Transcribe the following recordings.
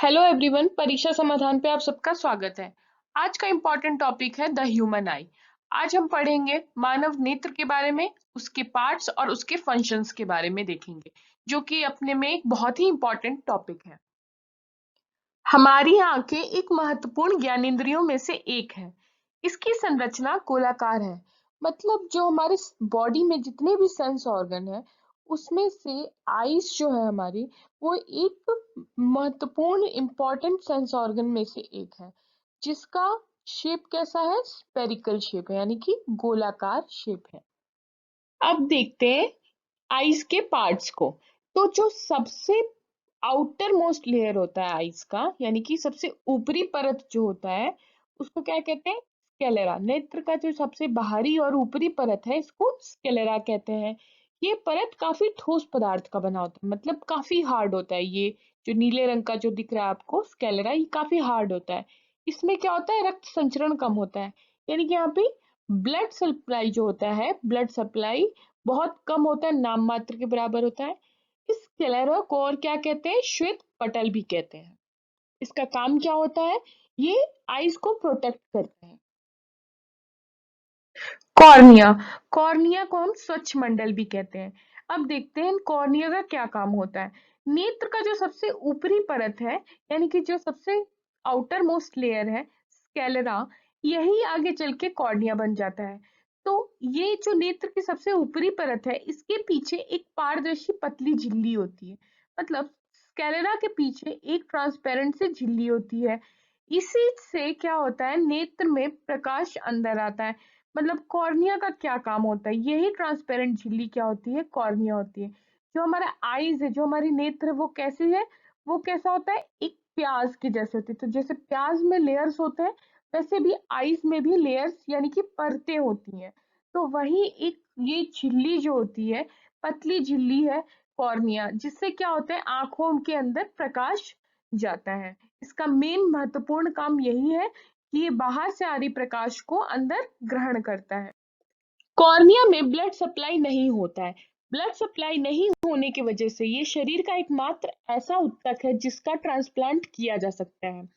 Hello everyone, परीक्षा समाधान पे आप सबका स्वागत है। आज का इम्पोर्टेंट टॉपिक है द ह्यूमन आई। आज हम पढ़ेंगे मानव नेत्र के बारे में, उसके पार्ट्स और उसके फंक्शंस के बारे में देखेंगे, जो कि अपने में एक बहुत ही इम्पोर्टेंट टॉपिक है। हमारी आंखें एक महत्वपूर्ण ज्ञानेंद्रियों में से एक है। इसकी संरचना गोलाकार है। मतलब जो हमारे बॉडी में जितने भी सेंस ऑर्गन है, उसमें से आईज जो है हमारी, वो एक महत्वपूर्ण इम्पोर्टेंट सेंस ऑर्गन में से एक है, जिसका शेप कैसा है? स्पेरिकल शेप है, यानी कि गोलाकार शेप है। अब देखते हैं आइस के पार्ट्स को। तो जो सबसे आउटर मोस्ट लेयर होता है आइस का, यानी कि सबसे ऊपरी परत जो होता है, उसको क्या कहते हैं? स्केलेरा। नेत्र का जो सबसे बाहरी और ऊपरी परत है, इसको स्केलेरा कहते हैं। ये परत काफी ठोस पदार्थ का बना होता है, मतलब काफी हार्ड होता है। ये जो नीले रंग का जो दिख रहा है आपको स्केलेरा, ये काफी हार्ड होता है। इसमें क्या होता है? रक्त संचरण कम होता है, यानी कि यहाँ पे ब्लड सप्लाई जो होता है, ब्लड सप्लाई बहुत कम होता है, नाम मात्र के बराबर होता है। इस स्क्लेरा को और क्या कहते हैं? श्वेत पटल भी कहते हैं। इसका काम क्या होता है? ये आईज को प्रोटेक्ट करते हैं। कॉर्निया। कॉर्निया को हम स्वच्छ मंडल भी कहते हैं। अब देखते हैं कॉर्निया का क्या काम होता है। नेत्र का जो सबसे ऊपरी परत है, यानी कि जो सबसे आउटर मोस्ट लेयर है स्केलेरा, यही आगे चल के कॉर्निया बन जाता है। तो ये जो नेत्र की सबसे ऊपरी परत है, इसके पीछे एक पारदर्शी पतली झिल्ली होती है। मतलब स्केलेरा के पीछे एक ट्रांसपेरेंट सी झिल्ली होती है। इसी से क्या होता है? नेत्र में प्रकाश अंदर आता है। मतलब कॉर्निया का क्या काम होता है? यही ट्रांसपेरेंट झिल्ली क्या होती है? कॉर्निया होती है। जो हमारा आईज है, जो हमारी नेत्र है, वो कैसी है? वो कैसा होता है? एक प्याज के जैसे होती है। तो जैसे प्याज में लेयर्स होते हैं, वैसे भी आईज में भी लेयर्स यानी कि परतें होती हैं। तो वही एक ये झिल्ली जो होती है, पतली झिल्ली है कॉर्निया, जिससे क्या होता है? आंखों के अंदर प्रकाश जाता है। इसका मेन महत्वपूर्ण काम यही है कि ये बाहर से आ रही प्रकाश को अंदर ग्रहण करता है। कॉर्निया में ब्लड सप्लाई नहीं होता है। ब्लड सप्लाई नहीं होने की वजह से ये शरीर का एकमात्र ऐसा ऊतक है जिसका ट्रांसप्लांट किया जा सकता है।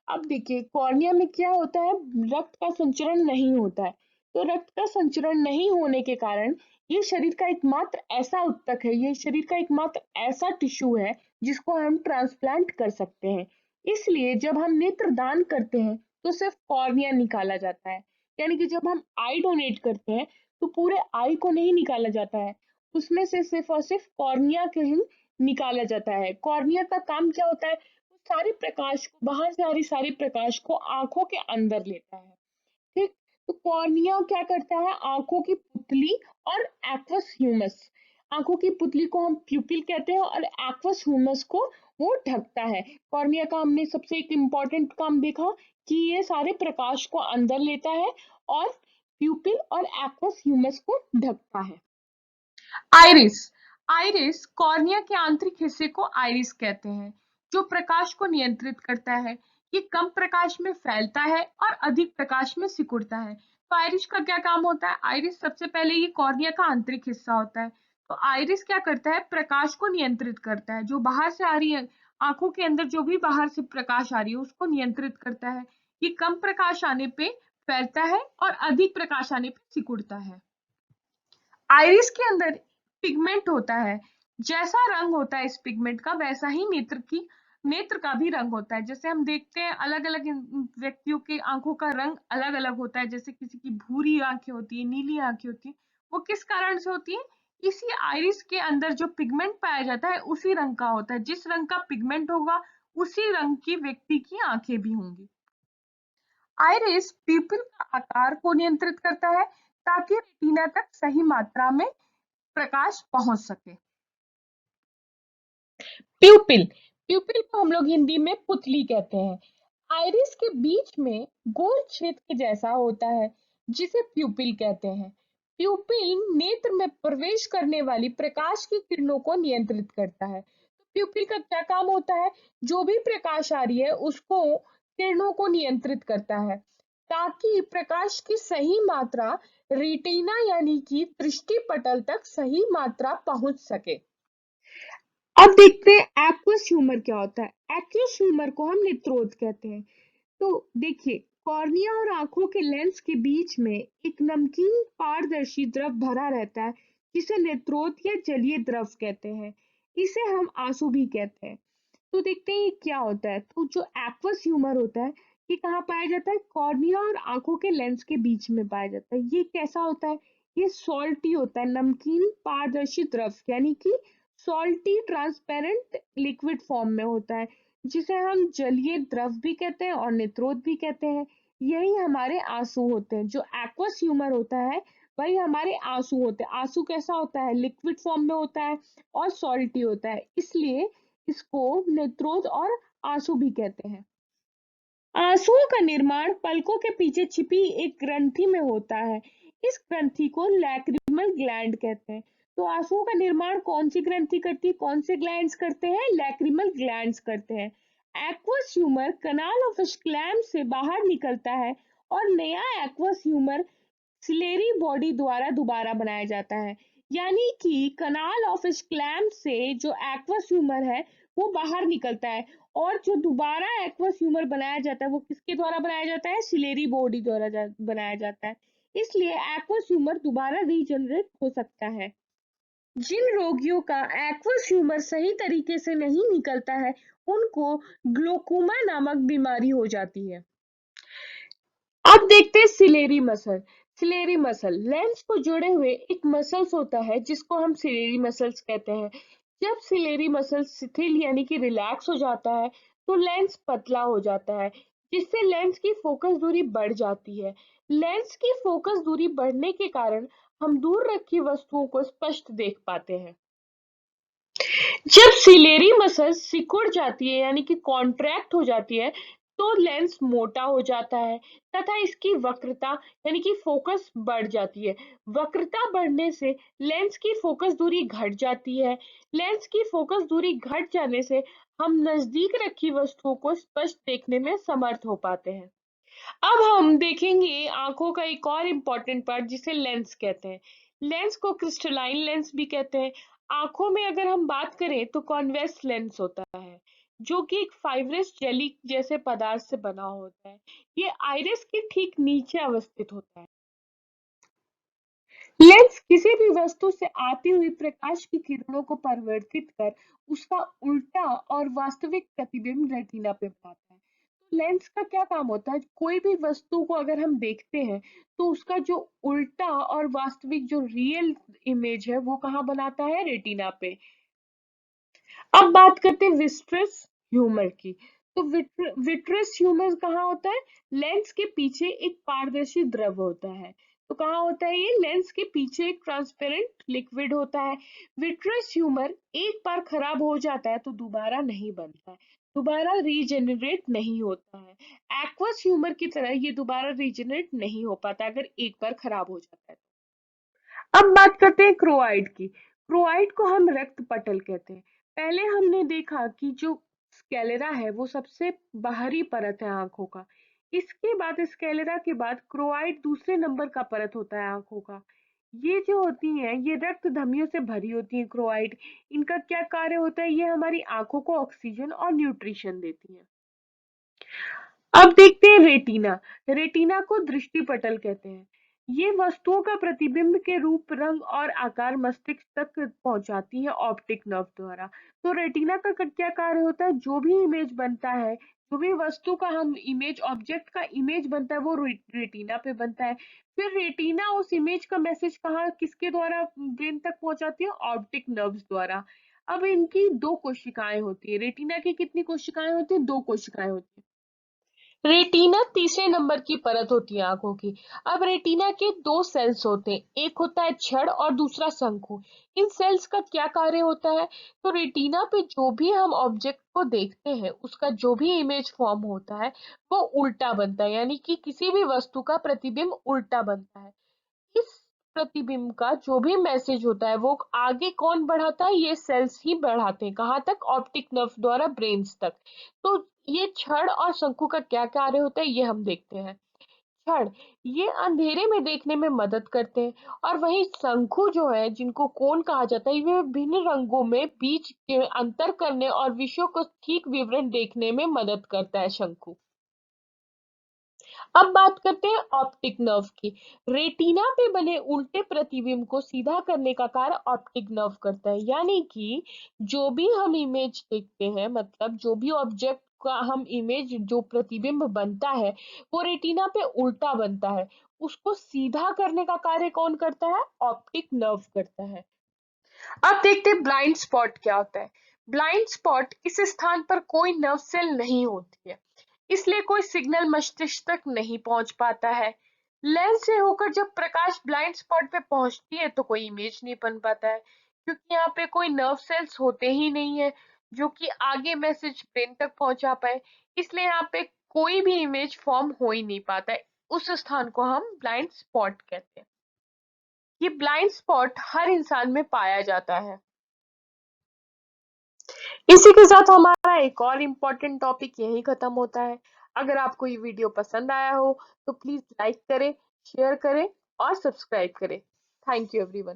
अब देखिए कॉर्निया में क्या होता है? रक्त का संचरण नहीं होता है। तो रक्त का संचरण नहीं होने के कारण ये शरीर का एकमात्र ऐसा ऊतक है, ये शरीर का एकमात्र ऐसा टिश्यू है जिसको हम ट्रांसप्लांट कर सकते हैं। इसलिए जब हम नेत्र दान करते हैं, तो सिर्फ कॉर्निया निकाला जाता है। यानी कि जब हम आई डोनेट करते हैं, तो पूरे आई को नहीं निकाला जाता है, उसमें से सिर्फ और सिर्फ कॉर्निया को ही निकाला जाता है। कॉर्निया का काम क्या होता है? सारी प्रकाश को, बाहर से आ रही सारी प्रकाश को आंखों के अंदर लेता है। ठीक। तो कॉर्निया क्या करता है? आंखों की पुतली और एक्वस ह्यूमस, आंखों की पुतली को हम प्यूपिल कहते हैं और एक्वस ह्यूमस को वो ढकता है। कॉर्निया का हमने सबसे एक इम्पॉर्टेंट काम देखा कि ये सारे प्रकाश को अंदर लेता है और प्यूपिल और एक्वस ह्यूमस को ढकता है। आइरिस। आइरिस कॉर्निया के आंतरिक हिस्से को आइरिस कहते हैं, जो प्रकाश को नियंत्रित करता है। ये कम प्रकाश में फैलता है और अधिक प्रकाश में सिकुड़ता है। तो आइरिस का क्या काम होता है? आइरिस सबसे पहले ये कॉर्निया का आंतरिक हिस्सा होता है। तो आइरिस क्या करता है? प्रकाश को नियंत्रित करता है। जो बाहर से आ रही है, आंखों के अंदर जो भी बाहर से प्रकाश आ रही है, उसको नियंत्रित करता है। ये कम प्रकाश आने पे फैलता है और अधिक प्रकाश आने पे सिकुड़ता है। आइरिस के अंदर पिगमेंट होता है। जैसा रंग होता है इस पिगमेंट का, वैसा ही नेत्र का भी रंग होता है। जैसे हम देखते हैं अलग अलग व्यक्तियों के आंखों का रंग अलग अलग होता है। जैसे किसी की भूरी आंखें होती है, नीली आंखें होती है। वो किस कारण से होती है? इसी आइरिस के अंदर जो पिगमेंट पाया जाता है, उसी रंग का होता है। जिस रंग का पिगमेंट होगा, उसी रंग की व्यक्ति की आंखें भी होंगी। आइरिस प्यूपिल का आकार को नियंत्रित करता है, ताकि रेटिना तक सही मात्रा में प्रकाश पहुंच सके। प्यूपिल। प्यूपिल को हम लोग हिंदी में पुतली कहते हैं। आइरिस के बीच में गोल छेद के जैसा होता है, जिसे प्यूपिल कहते हैं। प्यूपिल नेत्र में प्रवेश करने वाली प्रकाश की किरणों को नियंत्रित करता है। तो प्यूपिल का क्या काम होता है? जो भी प्रकाश आ रही है, उसको किरणों को नियंत्रित करता है, ताकि प्रकाश की सही मात्रा रेटिना यानी कि दृष्टि पटल तक सही मात्रा पहुंच सके। अब देखते हैं एक्वस ह्यूमर क्या होता है। एक्वस ह्यूमर को हम नेत्रोध कहते हैं। तो देखिए, कॉर्निया और आंखों के लेंस के बीच में एक नमकीन पारदर्शी द्रव भरा रहता है, जिसे नेत्रोध या जलीय द्रव कहते हैं। इसे हम आंसू भी कहते हैं। तो देखते हैं ये क्या होता है। तो जो एक्वस ह्यूमर होता है, ये कहाँ पाया जाता है? कॉर्निया और आंखों के लेंस के बीच में पाया जाता है। ये कैसा होता है? ये सॉल्टी होता है, नमकीन पारदर्शी द्रव, यानी कि सॉल्टी ट्रांसपेरेंट लिक्विड फॉर्म में होता है, जिसे हम जलीय द्रव भी कहते हैं और नेत्रोध भी कहते हैं। यही हमारे आंसू होते हैं। जो एक्वस ह्यूमर होता है, वही हमारे आंसू होते हैं। आंसू कैसा होता है? लिक्विड फॉर्म में होता है और सॉल्टी होता है, इसलिए इसको नेत्रोध और आंसू भी कहते हैं। आंसुओं का निर्माण पलकों के पीछे छिपी एक ग्रंथि में होता है। इस ग्रंथि को लैक्रिमल ग्लैंड कहते हैं। तो आंसुओं का निर्माण कौन सी ग्रंथि करती है? कौन से ग्लैंड्स करते हैं? लैक्रिमल ग्लैंड्स करते हैं। एक्वस ह्यूमर कनाल ऑफ स्क्लैम से बाहर निकलता है और नया एक्वस ह्यूमर सिलेरी बॉडी द्वारा दोबारा बनाया जाता है। यानी कि कनाल ऑफ स्क्लैम से जो एक्वस ह्यूमर है वो बाहर निकलता है, और जो दोबारा एक्वस ह्यूमर बनाया जाता है वो किसके द्वारा बनाया जाता है? सिलेरी बॉडी द्वारा बनाया जाता है। इसलिए एक्वस ह्यूमर दोबारा रीजनरेट हो सकता है। जिन रोगियों का एक्वस ह्यूमर सही तरीके से नहीं निकलता है, उनको ग्लोकोमा नामक बीमारी हो जाती है। अब देखते हैं ciliary muscle. Ciliary muscle lens को जोड़े हुए एक मसल्स होता है, जिसको हम सिलेरी मसल्स कहते हैं। जब सिलेरी मसल शिथिल यानी कि रिलैक्स हो जाता है, तो लेंस पतला हो जाता है, जिससे लेंस की फोकस दूरी बढ़ जाती है। लेंस की फोकस दूरी बढ़ने के कारण हम दूर रखी वस्तुओं को स्पष्ट देख पाते हैं। जब सिलेरी मसल सिकुड़ जाती है यानी कि कॉन्ट्रैक्ट हो जाती है, तो लेंस मोटा हो जाता है तथा इसकी वक्रता यानी कि फोकस बढ़ जाती है। वक्रता बढ़ने से लेंस की फोकस दूरी घट जाती है। लेंस की फोकस दूरी घट जाने से हम नजदीक रखी वस्तुओं को स्पष्ट देखने में समर्थ हो पाते हैं। अब हम देखेंगे आंखों का एक और इम्पोर्टेंट पार्ट, जिसे लेंस कहते हैं। लेंस को क्रिस्टलाइन लेंस भी कहते हैं। आंखों में अगर हम बात करें तो कॉन्वेक्स लेंस होता है, जो कि एक फाइब्रस जेली जैसे पदार्थ से बना होता है। ये आइरिस के ठीक नीचे अवस्थित होता है। लेंस किसी भी वस्तु से आती हुई प्रकाश की किरणों को परिवर्तित कर उसका उल्टा और वास्तविक प्रतिबिंब रेटिना पे बनाता है। तो लेंस का क्या काम होता है? कोई भी वस्तु को अगर हम देखते हैं, तो उसका जो उल्टा और वास्तविक जो रियल इमेज है वो कहाँ बनाता है? रेटिना पे। अब बात करते हैं विट्रस ह्यूमर की। तो विट्रस ह्यूमर कहाँ होता है? लेंस के पीछे एक पारदर्शी द्रव होता है। तो कहाँ होता है ये? लेंस के पीछे एक ट्रांसपेरेंट लिक्विड होता है। विट्रस ह्यूमर एक बार खराब हो जाता है तो दोबारा नहीं बनता है, दोबारा रीजेनरेट नहीं होता है। एक्वस ह्यूमर की तरह ये दोबारा रीजेनरेट नहीं हो पाता अगर एक बार खराब हो जाता है। अब बात करते हैं क्रोआइड की। क्रोआइड को हम रक्त पटल कहते हैं। पहले हमने देखा कि जो स्क्लेरा है वो सबसे बाहरी परत है आंखों का। इसके बाद स्क्लेरा के बाद क्रोआइड दूसरे नंबर का परत होता है आंखों का। ये जो होती हैं ये रक्त धमनियों से भरी होती हैं क्रोआइड। इनका क्या कार्य होता है? ये हमारी आंखों को ऑक्सीजन और न्यूट्रिशन देती हैं। अब देखते हैं रेटिना। रेटिना को दृष्टि पटल कहते हैं। ये वस्तुओं का प्रतिबिंब के रूप, रंग और आकार मस्तिष्क तक पहुंचाती है ऑप्टिक नर्व द्वारा। तो रेटिना का क्या कार्य होता है? जो भी इमेज बनता है, जो भी वस्तु का हम इमेज, ऑब्जेक्ट का इमेज बनता है, वो रेटिना पे बनता है। फिर रेटिना उस इमेज का मैसेज कहाँ, किसके द्वारा ब्रेन तक पहुंचाती है? ऑप्टिक नर्व्स द्वारा। अब इनकी दो कोशिकाएं होती है। रेटिना की कितनी कोशिकाएं होती है? दो कोशिकाएं होती है। रेटिना तीसरे नंबर की परत होती है आंखों की। अब रेटिना के दो सेल्स होते हैं, एक होता है छड़ और दूसरा शंकु। इन सेल्स का क्या कार्य होता है? तो रेटिना पे जो भी हम ऑब्जेक्ट को देखते हैं, उसका जो भी इमेज फॉर्म होता है वो उल्टा बनता है, यानी कि किसी भी वस्तु का प्रतिबिंब उल्टा बनता है। इस प्रतिबिंब का जो भी मैसेज होता है वो आगे कौन बढ़ाता है? ये सेल्स ही बढ़ाते हैं। कहाँ तक? ऑप्टिक नर्व द्वारा ब्रेन्स तक। तो ये छड़ और शंकु का क्या कार्य होता है ये हम देखते हैं। छड़ ये अंधेरे में देखने में मदद करते हैं। और वहीं शंकु जो है, जिनको कोन कहा जाता है, ये विभिन्न रंगों में बीच के अंतर करने और विषयों को ठीक विवरण देखने में मदद करता है शंकु। अब बात करते हैं ऑप्टिक नर्व की। रेटिना पे बने उल्टे प्रतिबिंब को सीधा करने का कार्य ऑप्टिक नर्व करता है। यानी कि जो भी हम इमेज देखते हैं, मतलब जो भी ऑब्जेक्ट का हम इमेज, जो प्रतिबिंब बनता है, वो रेटिना पे उल्टा बनता है। उसको सीधा करने का कार्य कौन करता है? ऑप्टिक नर्व करता है। अब देखते हैं ब्लाइंड स्पॉट क्या होता है। ब्लाइंड स्पॉट इस स्थान पर कोई नर्व सेल नहीं होती है, इसलिए कोई सिग्नल मस्तिष्क तक नहीं पहुंच पाता है। लेंस से होकर जब प्रकाश ब्लाइंड स्पॉट पे पहुंचती है तो कोई इमेज नहीं बन पाता है, क्योंकि यहाँ पे कोई नर्व सेल्स होते ही नहीं है जो कि आगे मैसेज ब्रेन तक पहुंचा पाए। इसलिए यहाँ पे कोई भी इमेज फॉर्म हो ही नहीं पाता है। उस स्थान को हम ब्लाइंड स्पॉट कहते हैं। ये ब्लाइंड स्पॉट हर इंसान में पाया जाता है। इसी के साथ हमारा एक और इम्पोर्टेंट टॉपिक यहीं खत्म होता है। अगर आपको ये वीडियो पसंद आया हो तो प्लीज लाइक करें, शेयर करें और सब्सक्राइब करें। Thank you everyone.